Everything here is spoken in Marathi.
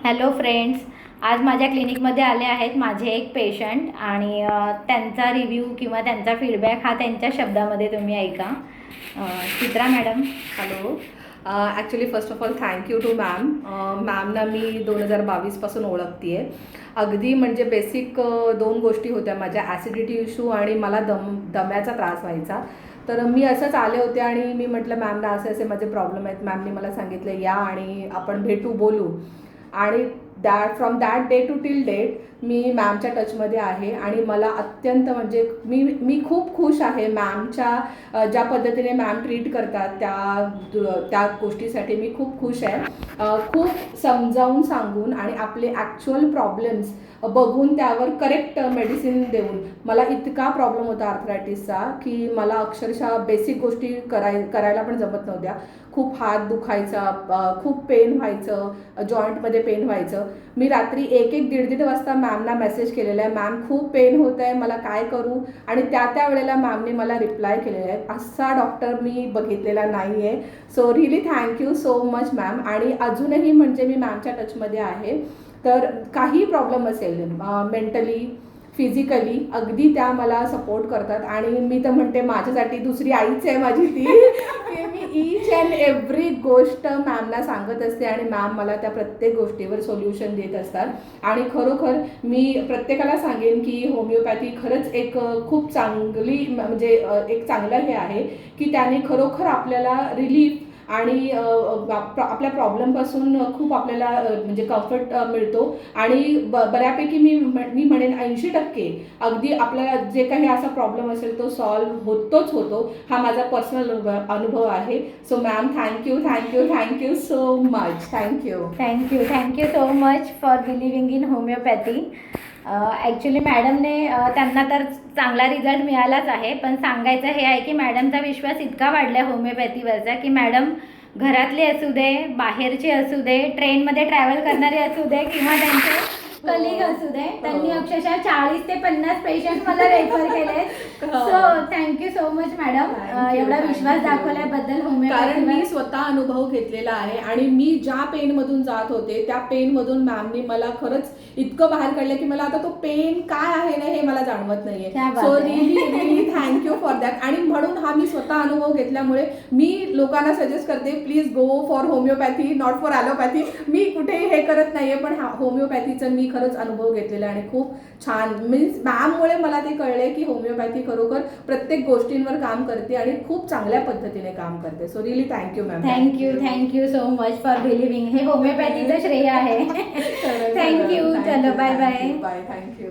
हॅलो फ्रेंड्स, आज माझ्या क्लिनिकमध्ये आले आहेत माझे एक पेशंट आणि त्यांचा रिव्ह्यू किंवा त्यांचा फीडबॅक हा त्यांच्या शब्दामध्ये तुम्ही ऐका. Chitra madam. Hello. Actually first of all thank you to ma'am. मॅमना मी 2022पासून ओळखते आहे. अगदी म्हणजे बेसिक दोन गोष्टी होत्या माझ्या, ॲसिडिटी इश्यू आणि मला दम्याचा त्रास व्हायचा. तर मी असंच आले होते आणि मी म्हटलं मॅमना असे असे माझे प्रॉब्लेम आहेत. मॅमनी मला सांगितलं या आणि आपण भेटू बोलू. आणि from that day to till date मी मॅमच्या टचमध्ये आहे आणि मला अत्यंत म्हणजे मी खूप खुश आहे मॅमच्या ज्या पद्धतीने मॅम ट्रीट करतात त्या गोष्टीसाठी मी खूप खुश आहे. खूप समजावून सांगून आणि आपले ॲक्च्युअल प्रॉब्लेम्स बघून त्यावर करेक्ट मेडिसिन देऊन. मला इतका प्रॉब्लेम होता आर्थरायटिसचा की मला अक्षरशः बेसिक गोष्टी करायला पण जमत नव्हत्या. खूप हात दुखायचा, खूप पेन व्हायचं, जॉईंटमध्ये पेन व्हायचं. मी रात्री 1-1, 1:30 वाजता मॅमना मेसेज केलेला आहे, मॅम खूप पेन होत आहे, मला काय करू. आणि त्या वेळेला मॅमने मला रिप्लाय केलेला आहे. असा डॉक्टर मी बघितलेला नाही आहे. So really thank you so much ma'am. आणि अजूनही म्हणजे मी मॅमच्या टचमध्ये आहे. तर काही प्रॉब्लेम असेल मेंटली फिजिकली अगदी त्या मला सपोर्ट करतात. आणि मी तर म्हणते माझ्यासाठी दुसरी आईच आहे माझी ती, की मी ईच अँड एव्हरी गोष्ट मॅमना सांगत असते आणि मॅम मला त्या प्रत्येक गोष्टीवर सोल्युशन देत असतात. आणि खरोखर मी प्रत्येकाला सांगेन की होमिओपॅथी खरंच एक खूप चांगली म्हणजे एक चांगलं हे आहे की त्याने खरोखर आपल्याला रिलीफ आणि आपल्या प्रॉब्लेमपासून खूप आपल्याला म्हणजे कम्फर्ट मिळतो. आणि बऱ्यापैकी मी म्हणेन 80% अगदी आपल्याला जे काही असा प्रॉब्लेम असेल तो सॉल्व्ह होतो. हा माझा पर्सनल अनुभव आहे. So ma'am thank you so much. Thank you so much for believing in homeopathy. Actually मॅडमने त्यांना तर चांगला रिझल्ट मिळालाच आहे, पण सांगायचं हे आहे की मॅडमचा विश्वास इतका वाढला होमिओपॅथीवरचा की मॅडम घरातले असू दे, बाहेरचे असू दे, ट्रेनमध्ये ट्रॅव्हल करणारे असू दे किंवा त्यांचे कलिग असू दे, त्यांनी अक्षरशः 40 ते 50 पेशंट मला रेफर केले. So thank you so much madam, एवढा विश्वास दाखवल्याबद्दल कारण मी होमिओपॅथीवर. स्वतः अनुभव घेतलेला आहे आणि मी ज्या पेनमधून जात होते त्या पेनमधून मॅमनी मला खरंच इतकं बाहेर काढलं की मला आता तो पेन काय आहे ना हे मला जाणवत नाहीये. So really thank you for that. आणि म्हणून हा मी स्वतः अनुभव घेतल्यामुळे मी लोकांना सजेस्ट करते, please go for homeopathy, not for allopathy. मी कुठेही हे करत नाहीये, पण होमिओपॅथीचं मी खरंच अनुभव घेतलेला आणि खूप छान. मीन्स मॅममुळे मला ते कळले की होमिओपॅथी खरोखर प्रत्येक गोष्टींवर काम करते आणि खूप चांगल्या पद्धतीने काम करते. So really thank you ma'am. Thank you so much for believing. हे होमिओपॅथीचं श्रेय आहे. थँक्यू. चलो बाय बाय. थँक्यू.